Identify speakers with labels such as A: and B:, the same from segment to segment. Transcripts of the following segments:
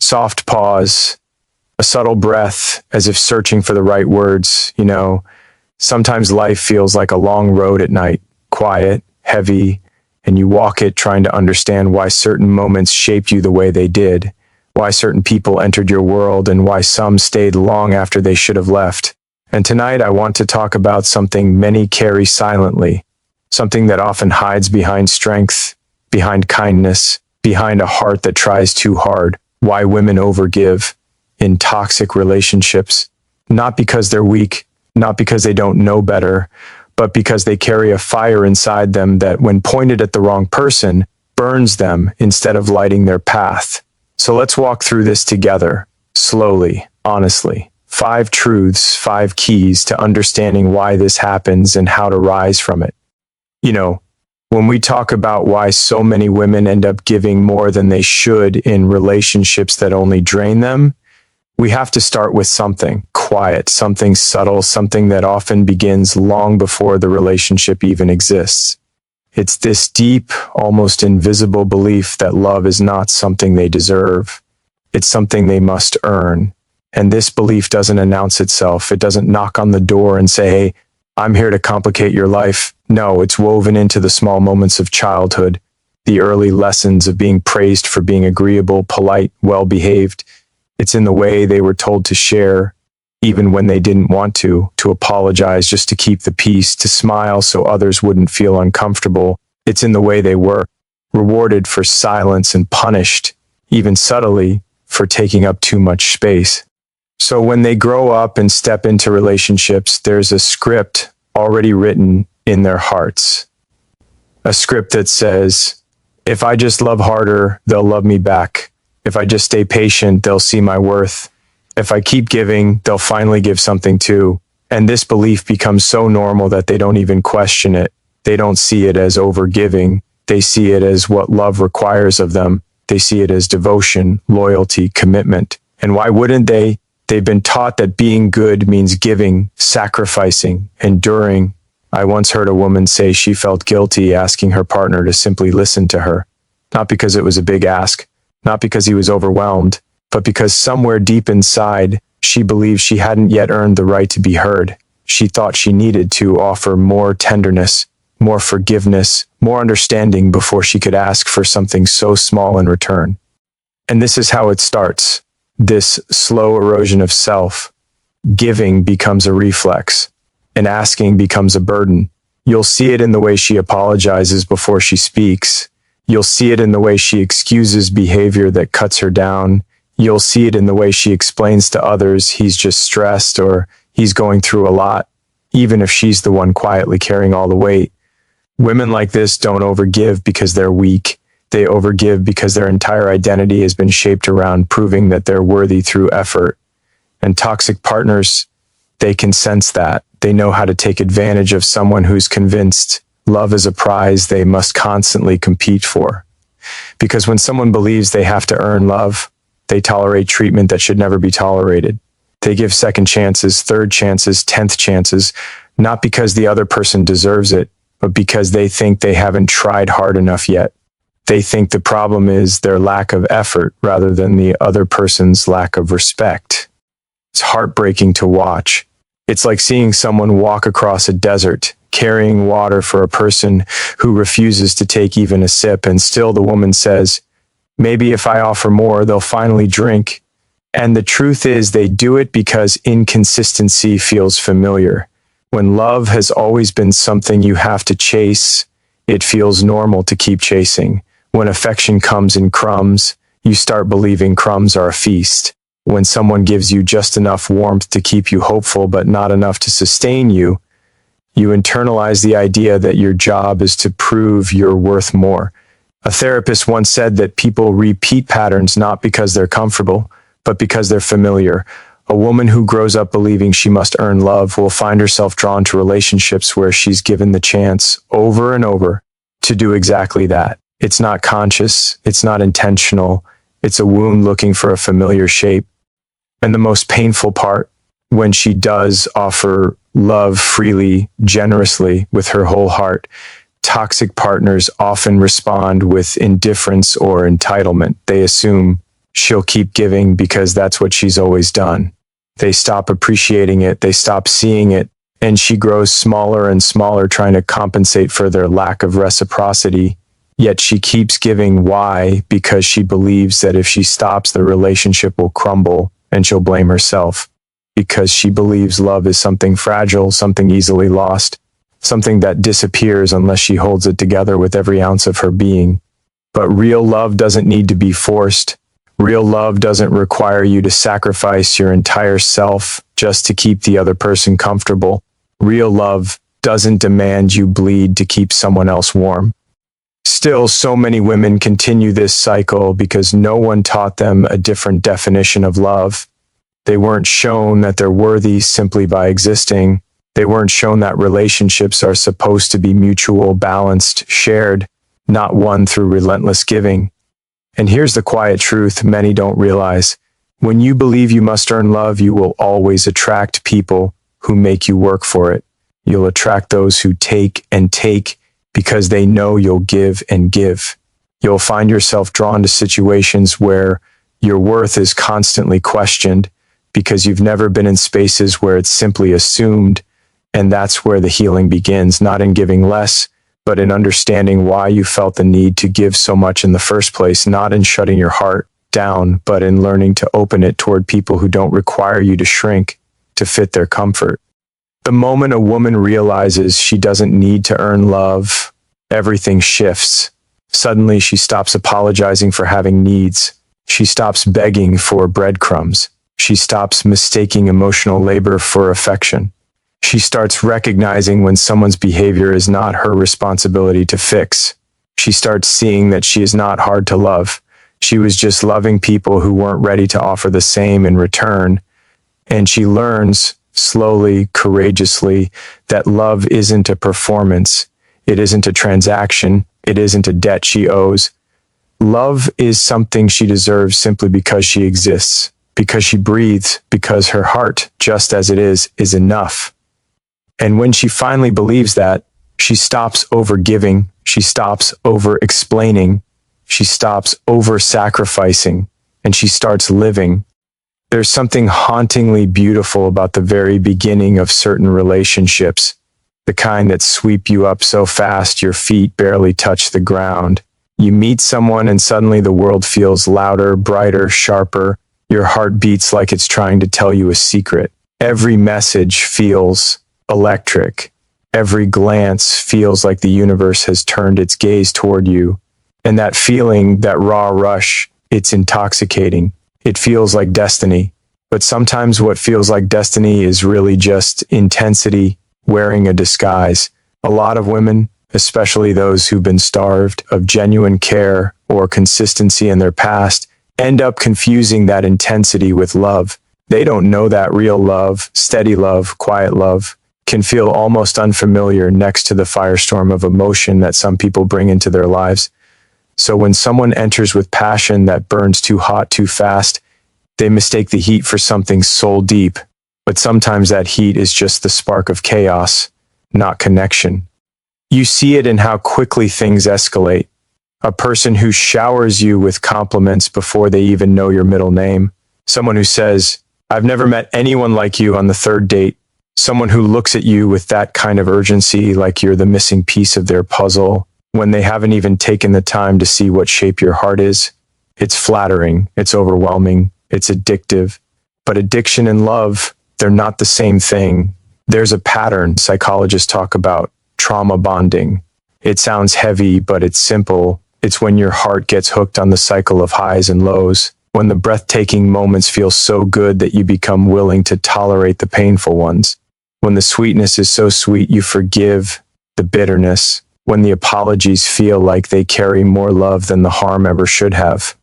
A: Soft pause, a subtle breath, as if searching for the right words. Sometimes life feels like a long road at night, quiet, heavy, and you walk it trying to understand why certain moments shaped you the way they did, why certain people entered your world, and why some stayed long after they should have left. And tonight I want to talk about something many carry silently, something that often hides behind strength, behind kindness, behind a heart that tries too hard. Why women overgive in toxic relationships, not because they're weak, not because they don't know better, but because they carry a fire inside them that, when pointed at the wrong person, burns them instead of lighting their path. So let's walk through this together, slowly, honestly. 5 truths, 5 keys to understanding why this happens and how to rise from it. When we talk about why so many women end up giving more than they should in relationships that only drain them, we have to start with something quiet, something subtle, something that often begins long before the relationship even exists. It's this deep, almost invisible belief that love is not something they deserve. It's something they must earn. And this belief doesn't announce itself. It doesn't knock on the door and say, "Hey, I'm here to complicate your life." No, it's woven into the small moments of childhood, the early lessons of being praised for being agreeable, polite, well-behaved. It's in the way they were told to share, even when they didn't want to apologize just to keep the peace, to smile so others wouldn't feel uncomfortable. It's in the way they were rewarded for silence and punished, even subtly, for taking up too much space. So when they grow up and step into relationships, there's a script already written in their hearts. A script that says, if I just love harder, they'll love me back. If I just stay patient, they'll see my worth. If I keep giving, they'll finally give something too. And this belief becomes so normal that they don't even question it. They don't see it as overgiving. They see it as what love requires of them. They see it as devotion, loyalty, commitment. And why wouldn't they? They've been taught that being good means giving, sacrificing, enduring. I once heard a woman say she felt guilty asking her partner to simply listen to her. Not because it was a big ask, not because he was overwhelmed, but because somewhere deep inside, she believed she hadn't yet earned the right to be heard. She thought she needed to offer more tenderness, more forgiveness, more understanding before she could ask for something so small in return. And this is how it starts. This slow erosion of self. Giving becomes a reflex, and asking becomes a burden. You'll see it in the way she apologizes before she speaks. You'll see it in the way she excuses behavior that cuts her down. You'll see it in the way she explains to others he's just stressed or he's going through a lot, even if she's the one quietly carrying all the weight. Women like this don't overgive because they're weak. They overgive because their entire identity has been shaped around proving that they're worthy through effort. And toxic partners, they can sense that. They know how to take advantage of someone who's convinced love is a prize they must constantly compete for. Because when someone believes they have to earn love, they tolerate treatment that should never be tolerated. They give second chances, third chances, 10th chances, not because the other person deserves it, but because they think they haven't tried hard enough yet. They think the problem is their lack of effort rather than the other person's lack of respect. It's heartbreaking to watch. It's like seeing someone walk across a desert, carrying water for a person who refuses to take even a sip, and still the woman says, maybe if I offer more, they'll finally drink. And the truth is they do it because inconsistency feels familiar. When love has always been something you have to chase, it feels normal to keep chasing. When affection comes in crumbs, you start believing crumbs are a feast. When someone gives you just enough warmth to keep you hopeful but not enough to sustain you, you internalize the idea that your job is to prove you're worth more. A therapist once said that people repeat patterns not because they're comfortable, but because they're familiar. A woman who grows up believing she must earn love will find herself drawn to relationships where she's given the chance over and over to do exactly that. It's not conscious, it's not intentional, it's a wound looking for a familiar shape. And the most painful part, when she does offer love freely, generously, with her whole heart, toxic partners often respond with indifference or entitlement. They assume she'll keep giving because that's what she's always done. They stop appreciating it, they stop seeing it, and she grows smaller and smaller, trying to compensate for their lack of reciprocity. Yet she keeps giving. Why? Because she believes that if she stops, the relationship will crumble and she'll blame herself. Because she believes love is something fragile, something easily lost, something that disappears unless she holds it together with every ounce of her being. But real love doesn't need to be forced. Real love doesn't require you to sacrifice your entire self just to keep the other person comfortable. Real love doesn't demand you bleed to keep someone else warm. Still, so many women continue this cycle because no one taught them a different definition of love. They weren't shown that they're worthy simply by existing. They weren't shown that relationships are supposed to be mutual, balanced, shared, not won through relentless giving. And here's the quiet truth many don't realize. When you believe you must earn love, you will always attract people who make you work for it. You'll attract those who take and take because they know you'll give and give. You'll find yourself drawn to situations where your worth is constantly questioned because you've never been in spaces where it's simply assumed. And that's where the healing begins, not in giving less, but in understanding why you felt the need to give so much in the first place, not in shutting your heart down, but in learning to open it toward people who don't require you to shrink to fit their comfort. The moment a woman realizes she doesn't need to earn love, everything shifts. Suddenly, she stops apologizing for having needs. She stops begging for breadcrumbs. She stops mistaking emotional labor for affection. She starts recognizing when someone's behavior is not her responsibility to fix. She starts seeing that she is not hard to love. She was just loving people who weren't ready to offer the same in return. And she learns, slowly, courageously, that love isn't a performance. It isn't a transaction. It isn't a debt she owes. Love is something she deserves simply because she exists, because she breathes, because her heart, just as it is enough. And when she finally believes that, she stops over-giving, she stops over-explaining, she stops over-sacrificing, and she starts living. There's something hauntingly beautiful about the very beginning of certain relationships, the kind that sweep you up so fast your feet barely touch the ground. You meet someone and suddenly the world feels louder, brighter, sharper. Your heart beats like it's trying to tell you a secret. Every message feels electric. Every glance feels like the universe has turned its gaze toward you. And that feeling, that raw rush, it's intoxicating. It feels like destiny. But sometimes what feels like destiny is really just intensity wearing a disguise. A lot of women, especially those who've been starved of genuine care or consistency in their past, end up confusing that intensity with love. They don't know that real love, steady love, quiet love, can feel almost unfamiliar next to the firestorm of emotion that some people bring into their lives. So when someone enters with passion that burns too hot too fast, they mistake the heat for something soul deep. But sometimes that heat is just the spark of chaos, not connection. You see it in how quickly things escalate. A person who showers you with compliments before they even know your middle name. Someone who says, "I've never met anyone like you" on the third date. Someone who looks at you with that kind of urgency, like you're the missing piece of their puzzle, when they haven't even taken the time to see what shape your heart is. It's flattering, it's overwhelming, it's addictive. But addiction and love, they're not the same thing. There's a pattern psychologists talk about, trauma bonding. It sounds heavy, but it's simple. It's when your heart gets hooked on the cycle of highs and lows, when the breathtaking moments feel so good that you become willing to tolerate the painful ones. When the sweetness is so sweet you forgive the bitterness, when the apologies feel like they carry more love than the harm ever should have.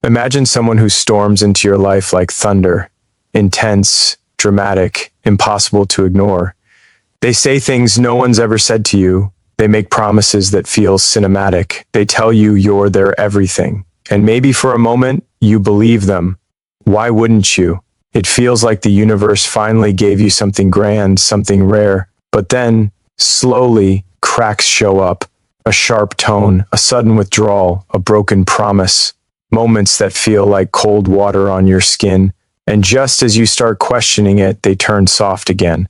A: Imagine someone who storms into your life like thunder, intense, dramatic, impossible to ignore. They say things no one's ever said to you. They make promises that feel cinematic. They tell you you're their everything. And maybe for a moment, you believe them. Why wouldn't you? It feels like the universe finally gave you something grand, something rare. But then, slowly, cracks show up. A sharp tone, a sudden withdrawal, a broken promise. moments that feel like cold water on your skin, and just as you start questioning it, they turn soft again.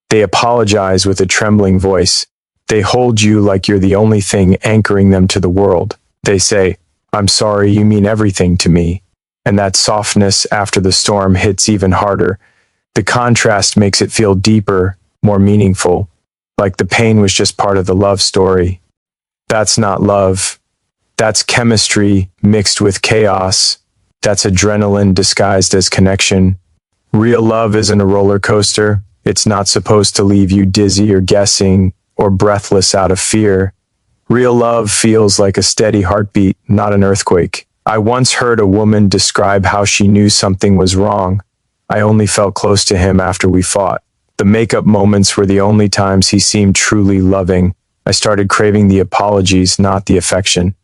A: They apologize with a trembling voice. They hold you like you're the only thing anchoring them to the world. They say, "I'm sorry, you mean everything to me." And that softness after the storm hits even harder. The contrast makes it feel deeper, more meaningful, like the pain was just part of the love story. That's not love. That's chemistry mixed with chaos. That's adrenaline disguised as connection. Real love isn't a roller coaster. It's not supposed to leave you dizzy or guessing or breathless out of fear. Real love feels like a steady heartbeat, not an earthquake. I once heard a woman describe how she knew something was wrong. "I only felt close to him after we fought. The makeup moments were the only times he seemed truly loving. I started craving the apologies, not the affection."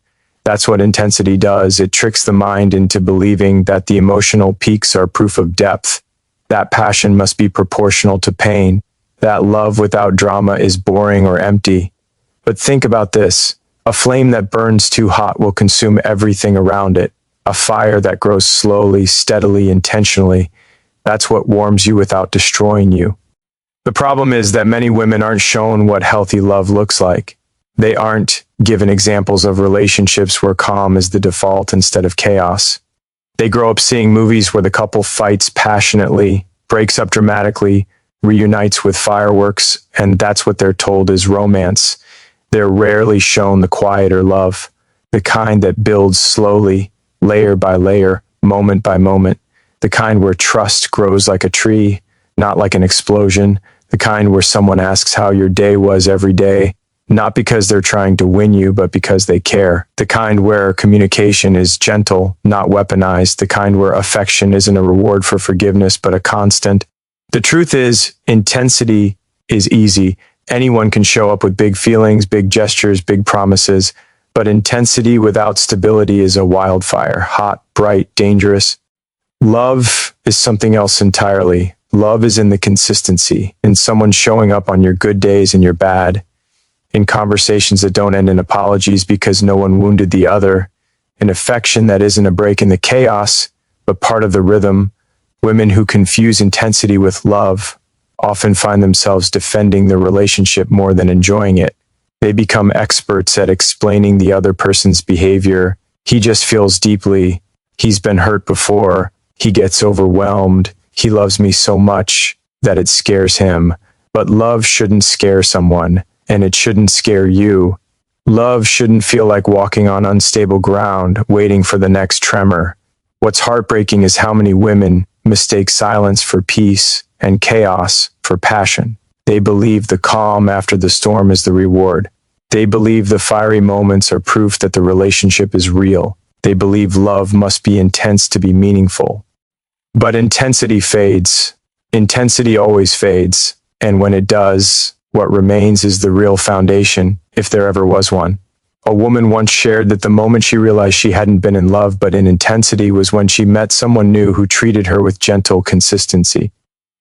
A: That's what intensity does. It tricks the mind into believing that the emotional peaks are proof of depth. That passion must be proportional to pain. That love without drama is boring or empty. But think about this. A flame that burns too hot will consume everything around it. A fire that grows slowly, steadily, intentionally. That's what warms you without destroying you. The problem is that many women aren't shown what healthy love looks like. They aren't given examples of relationships where calm is the default instead of chaos. They grow up seeing movies where the couple fights passionately, breaks up dramatically, reunites with fireworks, and that's what they're told is romance. They're rarely shown the quieter love, the kind that builds slowly, layer by layer, moment by moment, the kind where trust grows like a tree, not like an explosion, the kind where someone asks how your day was every day, not because they're trying to win you, but because they care. The kind where communication is gentle, not weaponized. The kind where affection isn't a reward for forgiveness, but a constant. The truth is, intensity is easy. Anyone can show up with big feelings, big gestures, big promises. But intensity without stability is a wildfire, hot, bright, dangerous. Love is something else entirely. Love is in the consistency, in someone showing up on your good days and your bad, in conversations that don't end in apologies because no one wounded the other, in affection that isn't a break in the chaos, but part of the rhythm. Women who confuse intensity with love often find themselves defending the relationship more than enjoying it. They become experts at explaining the other person's behavior. He just feels deeply. He's been hurt before. He gets overwhelmed. He loves me so much that it scares him. But love shouldn't scare someone, and it shouldn't scare you. Love shouldn't feel like walking on unstable ground, waiting for the next tremor. What's heartbreaking is how many women mistake silence for peace and chaos for passion. They believe the calm after the storm is the reward. They believe the fiery moments are proof that the relationship is real. They believe love must be intense to be meaningful. But intensity fades. Intensity always fades. And when it does, what remains is the real foundation, if there ever was one. A woman once shared that the moment she realized she hadn't been in love but in intensity was when she met someone new who treated her with gentle consistency.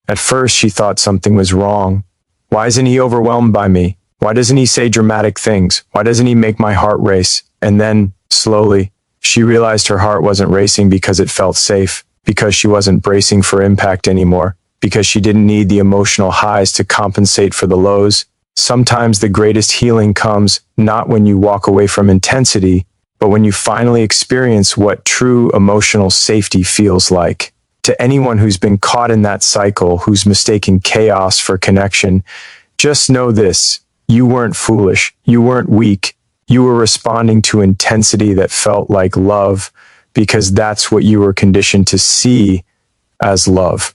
A: At first, she thought something was wrong. Why isn't he overwhelmed by me? Why doesn't he say dramatic things? Why doesn't he make my heart race? And then, slowly, she realized her heart wasn't racing because it felt safe, because she wasn't bracing for impact anymore, because she didn't need the emotional highs to compensate for the lows. Sometimes the greatest healing comes not when you walk away from intensity, but when you finally experience what true emotional safety feels like. To anyone who's been caught in that cycle, who's mistaken chaos for connection, just know this: you weren't foolish, you weren't weak, you were responding to intensity that felt like love, because that's what you were conditioned to see as love.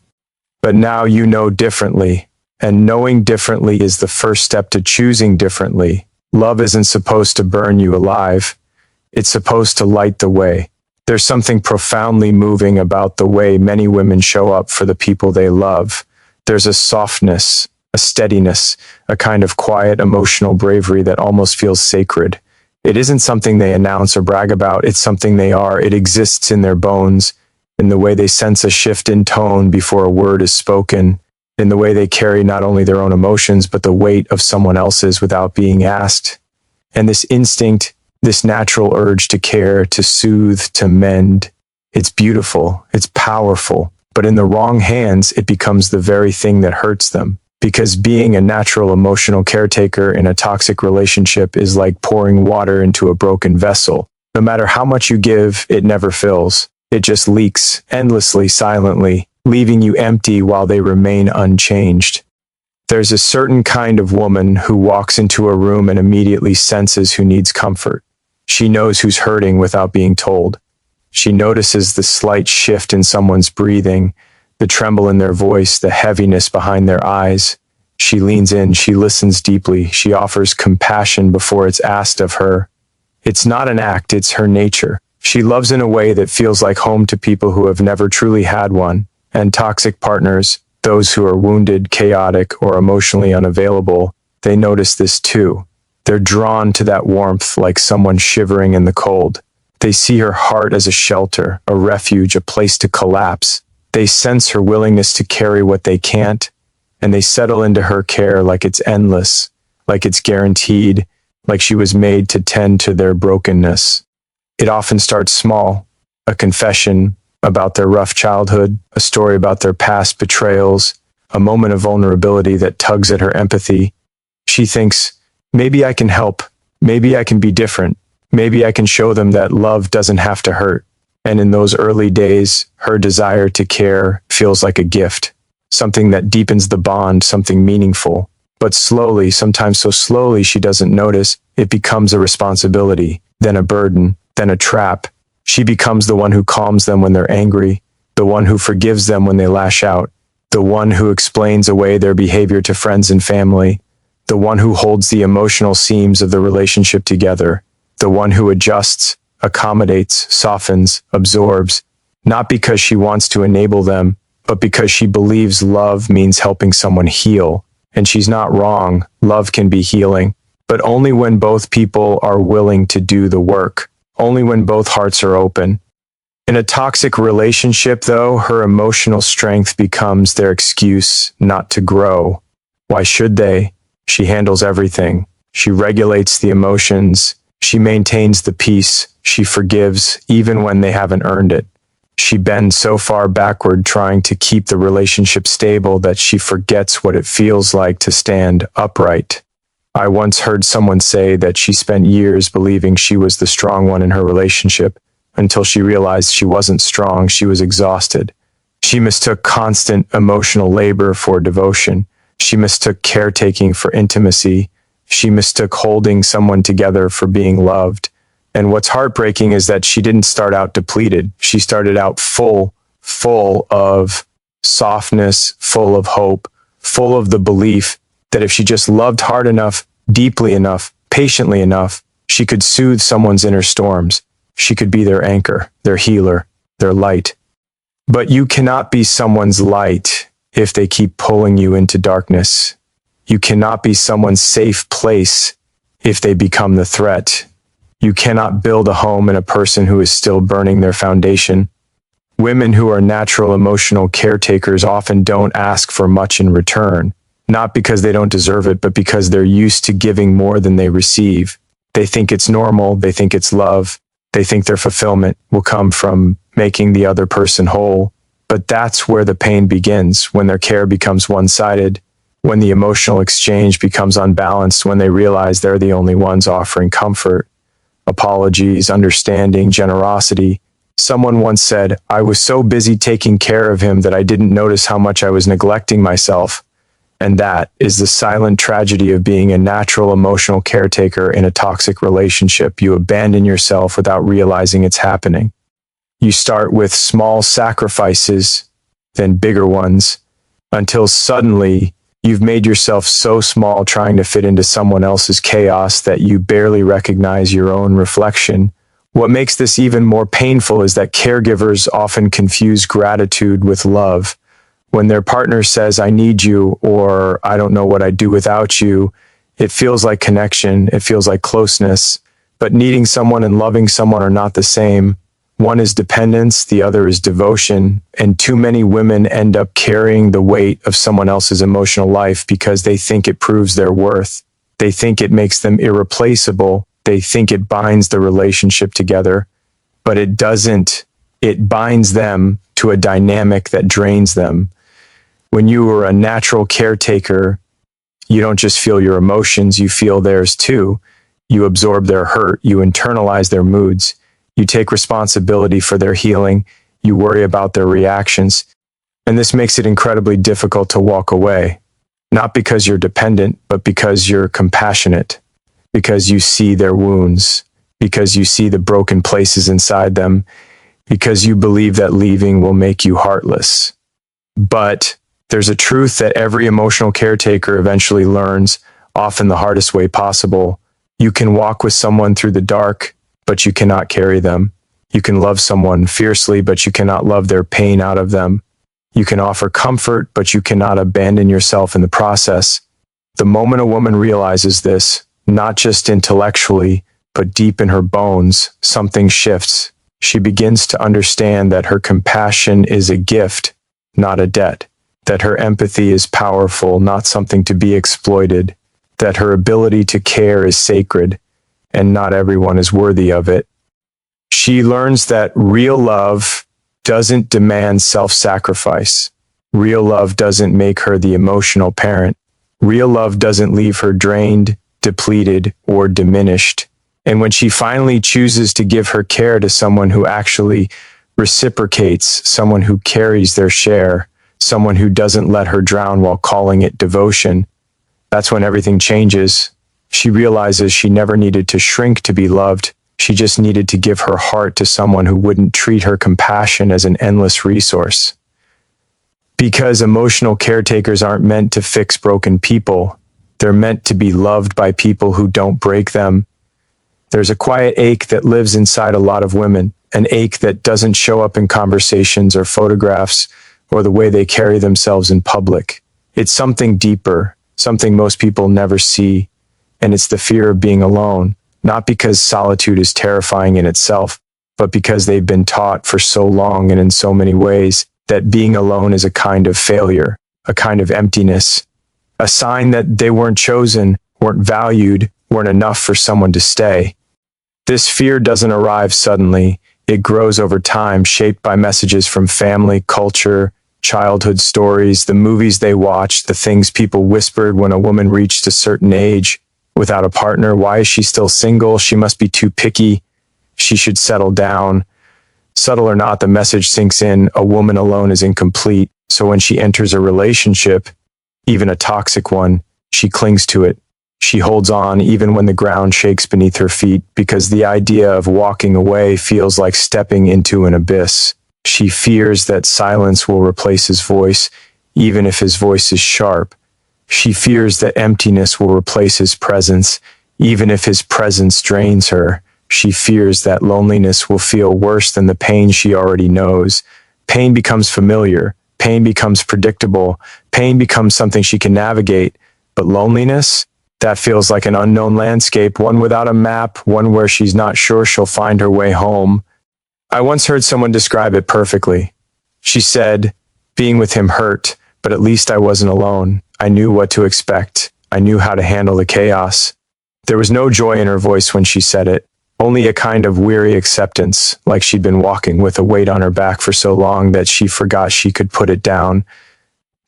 A: But now you know differently. And knowing differently is the first step to choosing differently. Love isn't supposed to burn you alive. It's supposed to light the way. There's something profoundly moving about the way many women show up for the people they love. There's a softness, a steadiness, a kind of quiet emotional bravery that almost feels sacred. It isn't something they announce or brag about. It's something they are. It exists in their bones, in the way they sense a shift in tone before a word is spoken, in the way they carry not only their own emotions, but the weight of someone else's without being asked. And this instinct This natural urge to care, to soothe, to mend. It's beautiful, it's powerful, but in the wrong hands, it becomes the very thing that hurts them. Because being a natural emotional caretaker in a toxic relationship is like pouring water into a broken vessel. No matter how much you give, it never fills. It just leaks endlessly, silently, leaving you empty while they remain unchanged. There's a certain kind of woman who walks into a room and immediately senses who needs comfort. She knows who's hurting without being told. She notices the slight shift in someone's breathing, the tremble in their voice, the heaviness behind their eyes. She leans in, she listens deeply, she offers compassion before it's asked of her. It's not an act, it's her nature. She loves in a way that feels like home to people who have never truly had one, and toxic partners, those who are wounded, chaotic, or emotionally unavailable, they notice this too. They're drawn to that warmth like someone shivering in the cold. They see her heart as a shelter, a refuge, a place to collapse. They sense her willingness to carry what they can't, and they settle into her care like it's endless, like it's guaranteed, like she was made to tend to their brokenness. It often starts small, a confession about their rough childhood, a story about their past betrayals, a moment of vulnerability that tugs at her empathy. She thinks, maybe I can help, maybe I can be different, maybe I can show them that love doesn't have to hurt. And in those early days, her desire to care feels like a gift, something that deepens the bond, something meaningful. But slowly, sometimes so slowly she doesn't notice, it becomes a responsibility, then a burden, then a trap. She becomes the one who calms them when they're angry, the one who forgives them when they lash out, the one who explains away their behavior to friends and family, the one who holds the emotional seams of the relationship together, the one who adjusts, accommodates, softens, absorbs, not because she wants to enable them, but because she believes love means helping someone heal. And she's not wrong. Love can be healing, but only when both people are willing to do the work, only when both hearts are open. In a toxic relationship, though, her emotional strength becomes their excuse not to grow. Why should they? She handles everything. She regulates the emotions. She maintains the peace. She forgives even when they haven't earned it. She bends so far backward trying to keep the relationship stable that she forgets what it feels like to stand upright. I once heard someone say that she spent years believing she was the strong one in her relationship until she realized she wasn't strong, she was exhausted. She mistook constant emotional labor for devotion. She mistook caretaking for intimacy. She mistook holding someone together for being loved. And what's heartbreaking is that she didn't start out depleted. She started out full of softness, full of hope, full of the belief that if she just loved hard enough, deeply enough, patiently enough, she could soothe someone's inner storms. She could be their anchor, their healer, their light. But you cannot be someone's light if they keep pulling you into darkness. You cannot be someone's safe place if they become the threat. You cannot build a home in a person who is still burning their foundation. Women who are natural emotional caretakers often don't ask for much in return, not because they don't deserve it, but because they're used to giving more than they receive. They think it's normal, they think it's love, they think their fulfillment will come from making the other person whole. But that's where the pain begins, when their care becomes one-sided, when the emotional exchange becomes unbalanced, when they realize they're the only ones offering comfort, apologies, understanding, generosity. Someone once said, "I was so busy taking care of him that I didn't notice how much I was neglecting myself." And that is the silent tragedy of being a natural emotional caretaker in a toxic relationship. You abandon yourself without realizing it's happening. You start with small sacrifices, then bigger ones, until suddenly you've made yourself so small trying to fit into someone else's chaos that you barely recognize your own reflection. What makes this even more painful is that caregivers often confuse gratitude with love. When their partner says, "I need you," or "I don't know what I'd do without you," it feels like connection, it feels like closeness. But needing someone and loving someone are not the same. One is dependence, the other is devotion, and too many women end up carrying the weight of someone else's emotional life because they think it proves their worth. They think it makes them irreplaceable. They think it binds the relationship together, but it doesn't. It binds them to a dynamic that drains them. When you are a natural caretaker, you don't just feel your emotions, you feel theirs too. You absorb their hurt, you internalize their moods, you take responsibility for their healing, you worry about their reactions. And this makes it incredibly difficult to walk away. Not because you're dependent, but because you're compassionate, because you see their wounds, because you see the broken places inside them, because you believe that leaving will make you heartless. But there's a truth that every emotional caretaker eventually learns, often the hardest way possible. You can walk with someone through the dark, but you cannot carry them. You can love someone fiercely, but you cannot love their pain out of them. You can offer comfort, but you cannot abandon yourself in the process. The moment a woman realizes this, not just intellectually, but deep in her bones, something shifts. She begins to understand that her compassion is a gift, not a debt. That her empathy is powerful, not something to be exploited. That her ability to care is sacred, and not everyone is worthy of it. She learns that real love doesn't demand self-sacrifice. Real love doesn't make her the emotional parent. Real love doesn't leave her drained, depleted, or diminished. And when she finally chooses to give her care to someone who actually reciprocates, someone who carries their share, someone who doesn't let her drown while calling it devotion, that's when everything changes. She realizes she never needed to shrink to be loved. She just needed to give her heart to someone who wouldn't treat her compassion as an endless resource. Because emotional caretakers aren't meant to fix broken people. They're meant to be loved by people who don't break them. There's a quiet ache that lives inside a lot of women, an ache that doesn't show up in conversations or photographs or the way they carry themselves in public. It's something deeper, something most people never see, and it's the fear of being alone. Not because solitude is terrifying in itself, but because they've been taught for so long and in so many ways that being alone is a kind of failure, a kind of emptiness, a sign that they weren't chosen, weren't valued, weren't enough for someone to stay. This fear doesn't arrive suddenly. It grows over time, shaped by messages from family, culture, childhood stories, the movies they watched, the things people whispered when a woman reached a certain age. Without a partner, why is she still single? She must be too picky. She should settle down. Subtle or not, the message sinks in. A woman alone is incomplete. So when she enters a relationship, even a toxic one, she clings to it. She holds on even when the ground shakes beneath her feet, because the idea of walking away feels like stepping into an abyss. She fears that silence will replace his voice, even if his voice is sharp. She fears that emptiness will replace his presence, even if his presence drains her. She fears that loneliness will feel worse than the pain she already knows. Pain becomes familiar. Pain becomes predictable. Pain becomes something she can navigate. But loneliness? That feels like an unknown landscape, one without a map, one where she's not sure she'll find her way home. I once heard someone describe it perfectly. She said, being with him hurt, but at least I wasn't alone. I knew what to expect. I knew how to handle the chaos. There was no joy in her voice when she said it, only a kind of weary acceptance, like she'd been walking with a weight on her back for so long that she forgot she could put it down.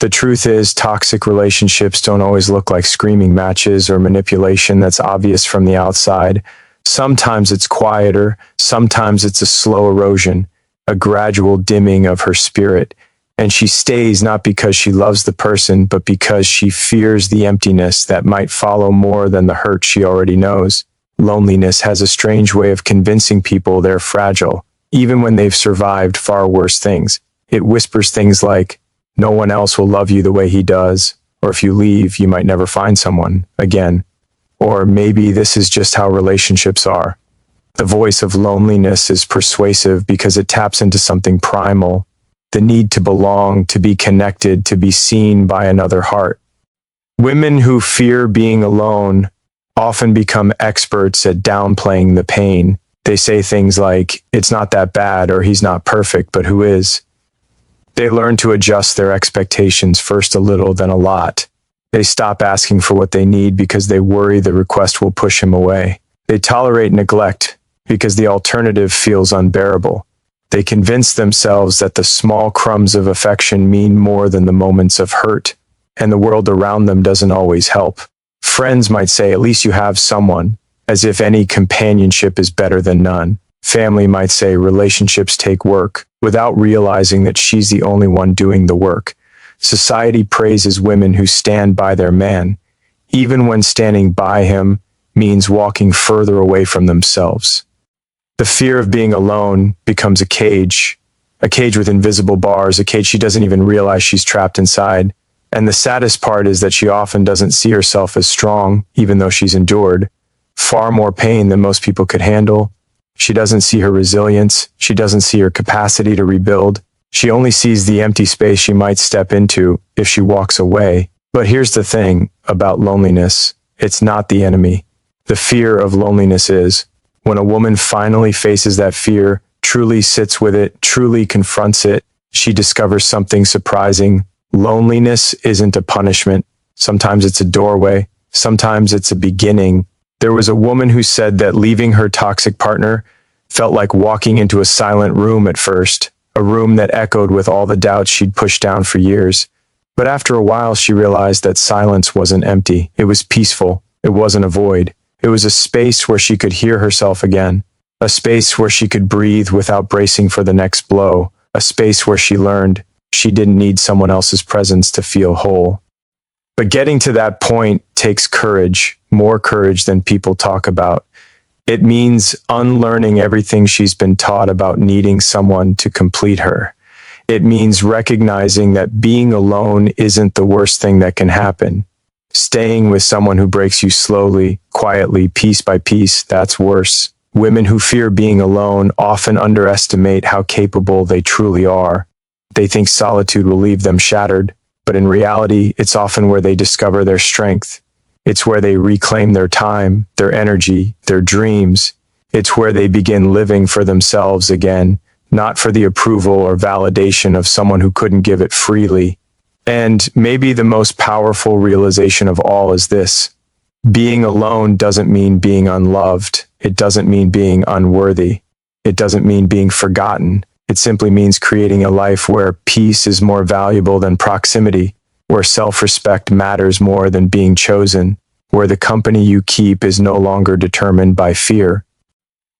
A: The truth is, toxic relationships don't always look like screaming matches or manipulation that's obvious from the outside. Sometimes it's quieter, sometimes it's a slow erosion, a gradual dimming of her spirit. And she stays not because she loves the person, but because she fears the emptiness that might follow more than the hurt she already knows. Loneliness has a strange way of convincing people they're fragile, even when they've survived far worse things. It whispers things like, no one else will love you the way he does, or if you leave, you might never find someone again. Or maybe this is just how relationships are. The voice of loneliness is persuasive because it taps into something primal, the need to belong, to be connected, to be seen by another heart. Women who fear being alone often become experts at downplaying the pain. They say things like, it's not that bad, or he's not perfect, but who is? They learn to adjust their expectations, first a little, then a lot. They stop asking for what they need because they worry the request will push him away. They tolerate neglect because the alternative feels unbearable. They convince themselves that the small crumbs of affection mean more than the moments of hurt, and the world around them doesn't always help. Friends might say, at least you have someone, as if any companionship is better than none. Family might say, relationships take work, without realizing that she's the only one doing the work. Society praises women who stand by their man, even when standing by him means walking further away from themselves. The fear of being alone becomes a cage with invisible bars, a cage she doesn't even realize she's trapped inside. And the saddest part is that she often doesn't see herself as strong, even though she's endured far more pain than most people could handle. She doesn't see her resilience. She doesn't see her capacity to rebuild. She only sees the empty space she might step into if she walks away. But here's the thing about loneliness. It's not the enemy. The fear of loneliness is. When a woman finally faces that fear, truly sits with it, truly confronts it, she discovers something surprising. Loneliness isn't a punishment. Sometimes it's a doorway. Sometimes it's a beginning. There was a woman who said that leaving her toxic partner felt like walking into a silent room at first, a room that echoed with all the doubts she'd pushed down for years. But after a while, she realized that silence wasn't empty. It was peaceful. It wasn't a void. It was a space where she could hear herself again, a space where she could breathe without bracing for the next blow, a space where she learned she didn't need someone else's presence to feel whole. But getting to that point takes courage, more courage than people talk about. It means unlearning everything she's been taught about needing someone to complete her. It means recognizing that being alone isn't the worst thing that can happen. Staying with someone who breaks you slowly, quietly, piece by piece, that's worse. Women who fear being alone often underestimate how capable they truly are. They think solitude will leave them shattered, but in reality, it's often where they discover their strength. It's where they reclaim their time, their energy, their dreams. It's where they begin living for themselves again, not for the approval or validation of someone who couldn't give it freely. And maybe the most powerful realization of all is this. Being alone doesn't mean being unloved. It doesn't mean being unworthy. It doesn't mean being forgotten. It simply means creating a life where peace is more valuable than proximity, where self-respect matters more than being chosen, where the company you keep is no longer determined by fear.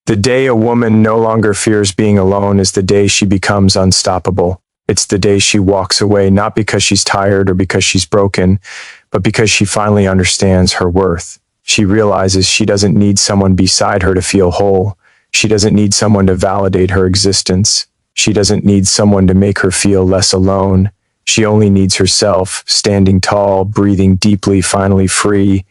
A: The day a woman no longer fears being alone is the day she becomes unstoppable. It's the day she walks away, not because she's tired or because she's broken, but because she finally understands her worth. She realizes she doesn't need someone beside her to feel whole. She doesn't need someone to validate her existence. She doesn't need someone to make her feel less alone. She only needs herself, standing tall, breathing deeply, finally free.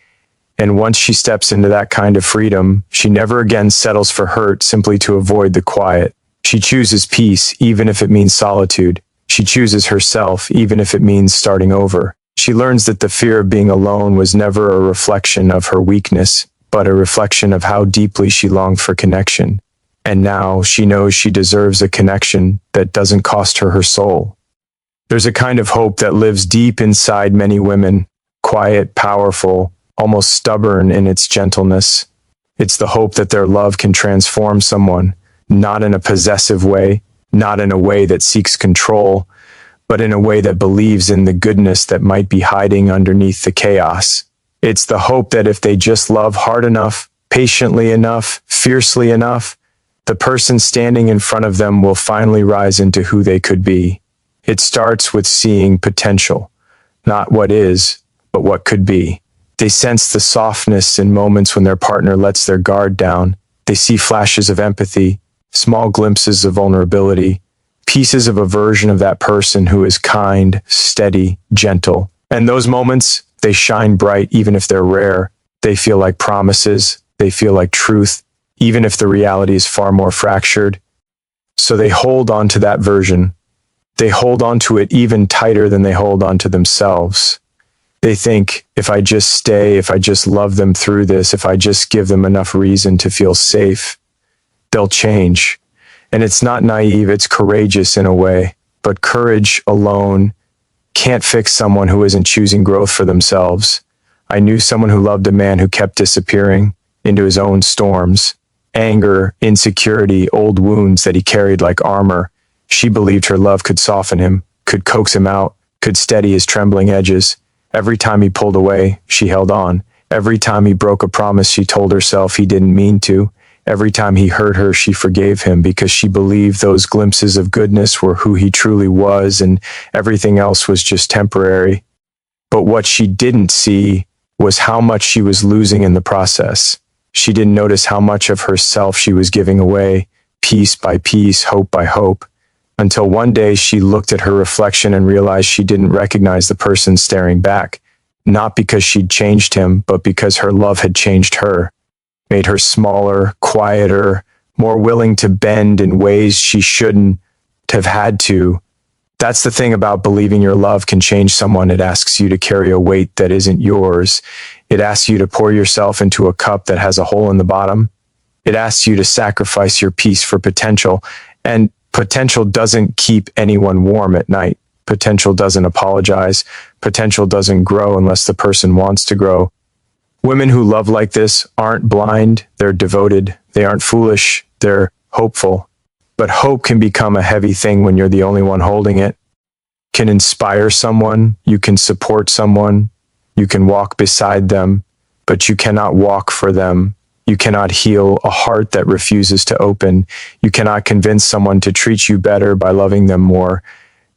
A: And once she steps into that kind of freedom, she never again settles for hurt simply to avoid the quiet. She chooses peace, even if it means solitude. She chooses herself, even if it means starting over. She learns that the fear of being alone was never a reflection of her weakness, but a reflection of how deeply she longed for connection. And now she knows she deserves a connection that doesn't cost her her soul. There's a kind of hope that lives deep inside many women, quiet, powerful, almost stubborn in its gentleness. It's the hope that their love can transform someone, not in a possessive way, not in a way that seeks control, but in a way that believes in the goodness that might be hiding underneath the chaos. It's the hope that if they just love hard enough, patiently enough, fiercely enough, the person standing in front of them will finally rise into who they could be. It starts with seeing potential, not what is, but what could be. They sense the softness in moments when their partner lets their guard down. They see flashes of empathy, small glimpses of vulnerability, pieces of a version of that person who is kind, steady, gentle. And those moments, they shine bright even if they're rare. They feel like promises. They feel like truth, even if the reality is far more fractured. So they hold on to that version. They hold on to it even tighter than they hold on to themselves. They think, if I just stay, if I just love them through this, if I just give them enough reason to feel safe, they'll change. And it's not naive, it's courageous in a way. But courage alone can't fix someone who isn't choosing growth for themselves. I knew someone who loved a man who kept disappearing. into his own storms. Anger, insecurity, old wounds that he carried like armor. She believed her love could soften him, could coax him out, could steady his trembling edges. Every time he pulled away, she held on. Every time he broke a promise, she told herself he didn't mean to. Every time he hurt her, she forgave him because she believed those glimpses of goodness were who he truly was and everything else was just temporary. But what she didn't see was how much she was losing in the process. She didn't notice how much of herself she was giving away, piece by piece, hope by hope, until one day she looked at her reflection and realized she didn't recognize the person staring back, not because she'd changed him, but because her love had changed her, made her smaller, quieter, more willing to bend in ways she shouldn't have had to. That's the thing about believing your love can change someone. It asks you to carry a weight that isn't yours. It asks you to pour yourself into a cup that has a hole in the bottom. It asks you to sacrifice your peace for potential. And potential doesn't keep anyone warm at night. Potential doesn't apologize. Potential doesn't grow unless the person wants to grow. Women who love like this aren't blind, they're devoted. They aren't foolish, they're hopeful. But hope can become a heavy thing when you're the only one holding it. Can inspire someone, you can support someone, you can walk beside them, but you cannot walk for them. You cannot heal a heart that refuses to open. You cannot convince someone to treat you better by loving them more.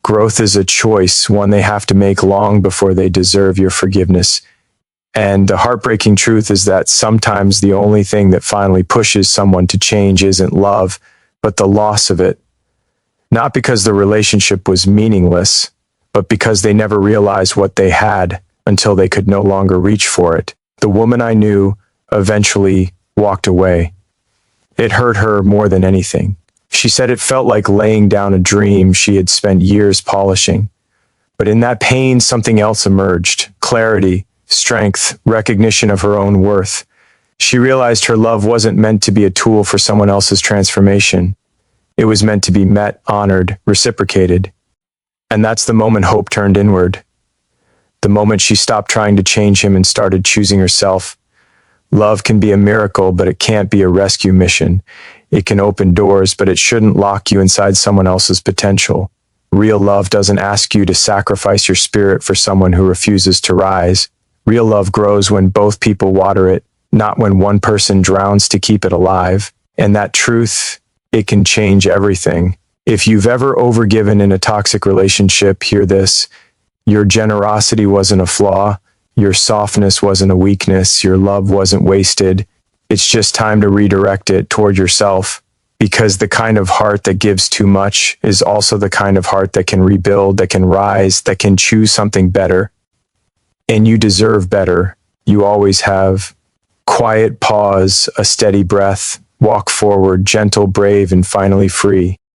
A: Growth is a choice, one they have to make long before they deserve your forgiveness. And the heartbreaking truth is that sometimes the only thing that finally pushes someone to change isn't love, but the loss of it. Not because the relationship was meaningless, but because they never realized what they had until they could no longer reach for it. The woman I knew eventually walked away. It hurt her more than anything. She said it felt like laying down a dream she had spent years polishing. But in that pain, something else emerged: clarity, strength, recognition of her own worth. She realized her love wasn't meant to be a tool for someone else's transformation. It was meant to be met, honored, reciprocated. And that's the moment hope turned inward. The moment she stopped trying to change him and started choosing herself. Love can be a miracle, but it can't be a rescue mission. It can open doors, but it shouldn't lock you inside someone else's potential. Real love doesn't ask you to sacrifice your spirit for someone who refuses to rise. Real love grows when both people water it, not when one person drowns to keep it alive. And that truth, it can change everything. If you've ever overgiven in a toxic relationship, hear this. Your generosity wasn't a flaw. Your softness wasn't a weakness. Your love wasn't wasted. It's just time to redirect it toward yourself, because the kind of heart that gives too much is also the kind of heart that can rebuild, that can rise, that can choose something better. And you deserve better. You always have. Quiet pause, a steady breath, walk forward, gentle, brave, and finally free.